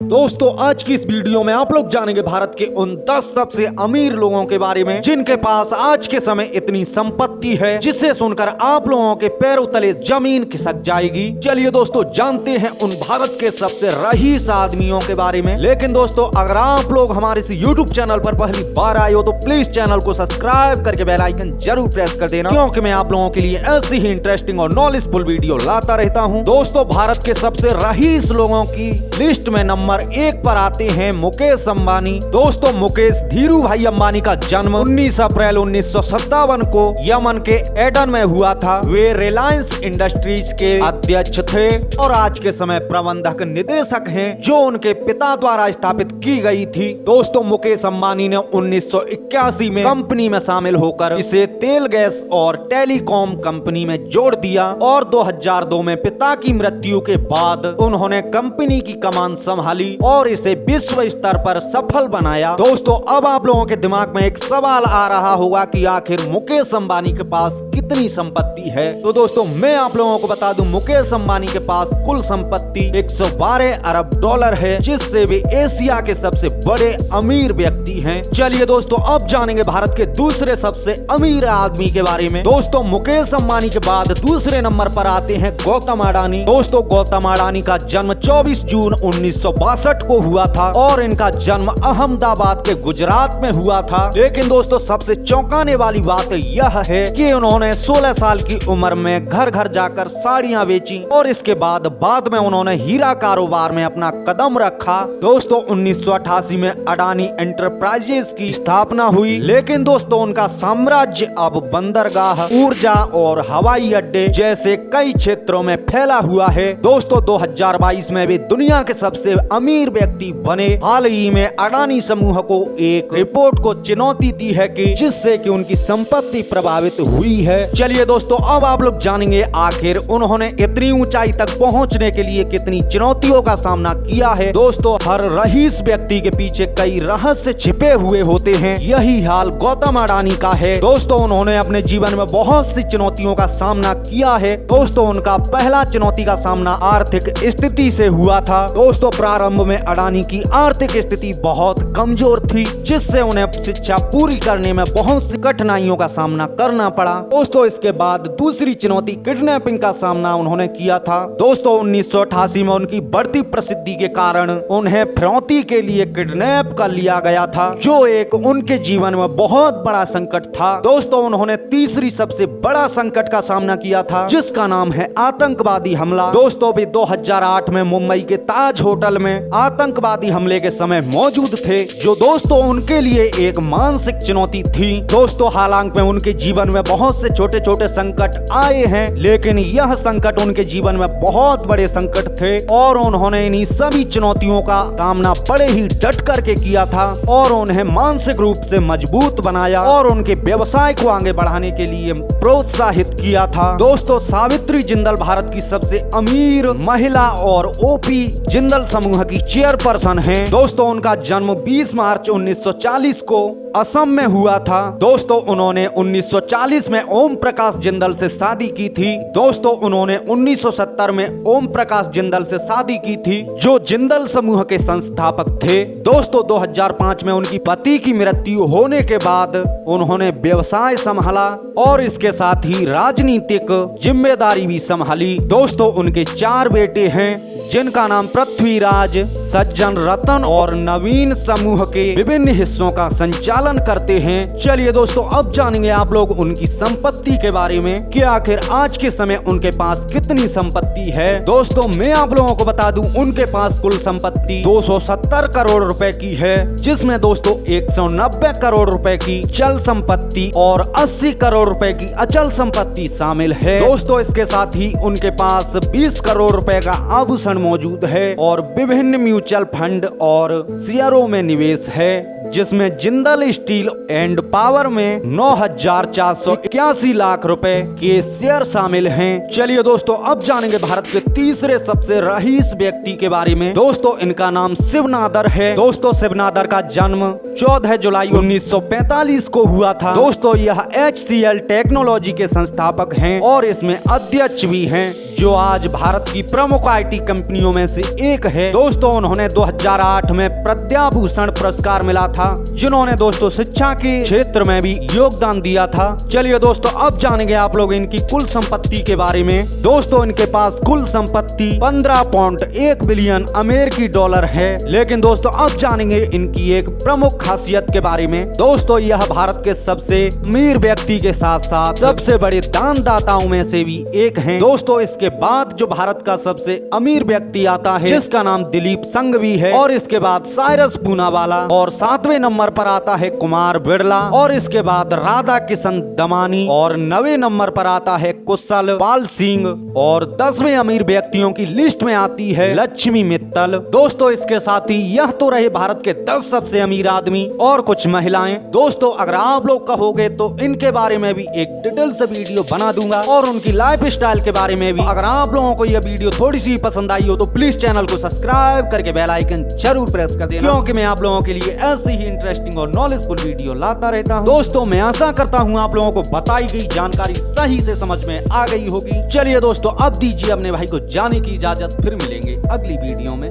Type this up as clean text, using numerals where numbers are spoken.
दोस्तों आज की इस वीडियो में आप लोग जानेंगे भारत के उन 10 सबसे अमीर लोगों के बारे में जिनके पास आज के समय इतनी संपत्ति है जिसे सुनकर आप लोगों के पैरों तले जमीन खिसक जाएगी। चलिए दोस्तों जानते हैं उन भारत के सबसे रईस आदमियों के बारे में। लेकिन दोस्तों अगर आप लोग हमारे इस यूट्यूब चैनल पर पहली बार आए हो तो प्लीज चैनल को सब्सक्राइब करके बेल आइकन जरूर प्रेस कर देना, क्योंकि मैं आप लोगों के लिए ऐसी ही इंटरेस्टिंग और नॉलेजफुल वीडियो लाता रहता हूँ। दोस्तों भारत के सबसे रईस लोगों की लिस्ट में नंबर 1 पर आते हैं मुकेश अंबानी। दोस्तों मुकेश धीरू भाई अंबानी का जन्म 19 अप्रैल 1957 को यमन के एडन में हुआ था। वे रिलायंस इंडस्ट्रीज के अध्यक्ष थे और आज के समय प्रबंधक निदेशक हैं, जो उनके पिता द्वारा स्थापित की गई थी। दोस्तों मुकेश अंबानी ने 1981 में कंपनी में शामिल होकर इसे तेल गैस और टेलीकॉम कंपनी में जोड़ दिया और 2002 में पिता की मृत्यु के बाद उन्होंने कंपनी की कमान संभाली और इसे विश्व स्तर पर सफल बनाया। दोस्तों अब आप लोगों के दिमाग में एक सवाल आ रहा होगा कि आखिर मुकेश अंबानी के पास कितनी संपत्ति है। तो दोस्तों मैं आप लोगों को बता दूं, मुकेश अंबानी के पास कुल संपत्ति 112 अरब डॉलर है, जिससे वे एशिया के सबसे बड़े अमीर व्यक्ति हैं। चलिए दोस्तों अब जानेंगे भारत के दूसरे सबसे अमीर आदमी के बारे में। दोस्तों मुकेश अंबानी के बाद दूसरे नंबर पर आते हैं गौतम अडानी। दोस्तों गौतम अडानी का जन्म 24 जून 1962 को हुआ था और इनका जन्म अहमदाबाद के गुजरात में हुआ था। लेकिन दोस्तों सबसे चौंकाने वाली बात यह है कि उन्होंने 16 साल की उम्र में घर घर जाकर साड़ियां बेची और इसके बाद में उन्होंने हीरा कारोबार में अपना कदम रखा। दोस्तों 1988 में अडानी एंटरप्राइजेस की स्थापना हुई। लेकिन दोस्तों उनका साम्राज्य अब बंदरगाह, ऊर्जा और हवाई अड्डे जैसे कई क्षेत्रों में फैला हुआ है। दोस्तों 2022 में भी दुनिया के सबसे अमीर व्यक्ति बने। हाल ही में अडानी समूह को एक रिपोर्ट को चुनौती दी है कि जिससे कि उनकी संपत्ति प्रभावित हुई है। चलिए दोस्तों अब आप लोग जानेंगे आखिर उन्होंने इतनी ऊंचाई तक पहुंचने के लिए कितनी चुनौतियों का सामना किया है। दोस्तों हर रईस व्यक्ति के पीछे कई रहस्य छिपे हुए होते हैं, यही हाल गौतम अडानी का है। दोस्तों उन्होंने अपने जीवन में बहुत सी चुनौतियों का सामना किया है। दोस्तों उनका पहला चुनौती का सामना आर्थिक स्थिति से हुआ था। दोस्तों प्रारंभ में अडानी की आर्थिक स्थिति बहुत कमजोर थी, जिससे उन्हें शिक्षा पूरी करने में बहुत सी कठिनाइयों का सामना करना पड़ा। दोस्तों इसके बाद दूसरी चुनौती किडनैपिंग का सामना उन्होंने किया था। दोस्तों 1988 में उनकी बढ़ती प्रसिद्धि के कारण उन्हें फिरौती के लिए किडनैप कर लिया गया था, जो एक उनके जीवन में बहुत बड़ा संकट था। दोस्तों उन्होंने तीसरी सबसे बड़ा संकट का सामना किया था, जिसका नाम है आतंकवादी हमला। दोस्तों भी 2008 में मुंबई के ताज होटल में आतंकवादी हमले के समय मौजूद थे, जो दोस्तों उनके लिए एक मानसिक चुनौती थी। दोस्तों हालांकि उनके जीवन में बहुत से छोटे छोटे संकट आए हैं, लेकिन यह संकट उनके जीवन में बहुत बड़े संकट थे और उन्होंने इन्हीं सभी चुनौतियों का सामना बड़े ही डट करके किया था और उन्हें मानसिक रूप से मजबूत बनाया और उनके व्यवसाय को आगे बढ़ाने के लिए प्रोत्साहित किया था। दोस्तों सावित्री जिंदल भारत की सबसे अमीर महिला और ओपी जिंदल समूह की चेयरपर्सन हैं। दोस्तों उनका जन्म 20 मार्च 1940 को असम में हुआ था। दोस्तों उन्होंने 1940 में ओम प्रकाश जिंदल से शादी की थी। दोस्तों उन्होंने 1970 में ओम प्रकाश जिंदल से शादी की थी, जो जिंदल समूह के संस्थापक थे। दोस्तों 2005 में उनकी पति की मृत्यु होने के बाद उन्होंने व्यवसाय संभाला और इसके साथ ही राजनीतिक जिम्मेदारी भी संभाली। दोस्तों उनके 4 बेटे हैं, जिनका नाम पृथ्वीराज, सज्जन, रतन और नवीन समूह के विभिन्न हिस्सों का संचालन करते हैं। चलिए दोस्तों अब जानेंगे आप लोग उनकी संपत्ति के बारे में कि आखिर आज के समय उनके पास कितनी संपत्ति है। दोस्तों मैं आप लोगों को बता दूं, उनके पास कुल संपत्ति 270 करोड़ रुपए की है, जिसमें दोस्तों 190 करोड़ रुपए की चल संपत्ति और 80 करोड़ रुपए की अचल संपत्ति शामिल है। दोस्तों इसके साथ ही उनके पास 20 करोड़ रुपए का आभूषण मौजूद है और विभिन्न म्यूचुअल फंड और शेयरों में निवेश है, जिसमें जिंदल स्टील एंड पावर में 9,481 लाख रुपए के शेयर शामिल हैं। चलिए दोस्तों अब जानेंगे भारत के तीसरे सबसे रईस व्यक्ति के बारे में। दोस्तों इनका नाम शिवनादर है। दोस्तों शिवनादर का जन्म 14 जुलाई 1945 को हुआ था। दोस्तों यह HCL टेक्नोलॉजी के संस्थापक हैं और इसमें अध्यक्ष भी हैं, जो आज भारत की प्रमुख IT कंपनियों में से एक है। दोस्तों उन्होंने 2008 में प्रज्ञाभूषण पुरस्कार मिला था, जिन्होंने दोस्तों शिक्षा के क्षेत्र में भी योगदान दिया था। चलिए दोस्तों अब जानेंगे आप लोग इनकी कुल संपत्ति के बारे में। दोस्तों इनके पास कुल संपत्ति 15.1 बिलियन अमेरिकी डॉलर है। लेकिन दोस्तों अब जानेंगे इनकी एक प्रमुख खासियत के बारे में। दोस्तों यह भारत के सबसे अमीर व्यक्ति के साथ साथ सबसे बड़े दानदाताओं में से भी एक हैं। दोस्तों इसके बाद जो भारत का सबसे अमीर व्यक्ति आता है, जिसका नाम दिलीप संघवी है, और इसके बाद साइरस पूनावाला, और 7वें नंबर पर आता है कुमार बिरला, और इसके बाद राधा किशन दमानी, और 9वें नंबर पर आता है कुशल पाल सिंह, और 10वें अमीर व्यक्तियों की लिस्ट में आती है लक्ष्मी मित्तल। दोस्तों इसके साथ ही यह तो रहे भारत के 10 सबसे अमीर आदमी और कुछ महिलाएं। दोस्तों अगर आप लोग कहोगे तो इनके बारे में भी एक डिटेल से वीडियो बना दूंगा, और उनकी लाइफ स्टाइल के बारे में भी। अगर आप लोगों को यह वीडियो थोड़ी सी पसंद आई हो तो प्लीज चैनल को सब्सक्राइब करके बेल आइकन जरूर प्रेस कर देना, क्योंकि मैं आप लोगों के लिए ऐसी ही इंटरेस्टिंग और नॉलेजफुल वीडियो लाता रहता हूँ। दोस्तों मैं आशा करता हूँ आप लोगों को बताई गई जानकारी सही से समझ में आ गई होगी। चलिए दोस्तों अब दीजिए अपने भाई को जाने की इजाजत, फिर मिलेंगे अगली वीडियो में।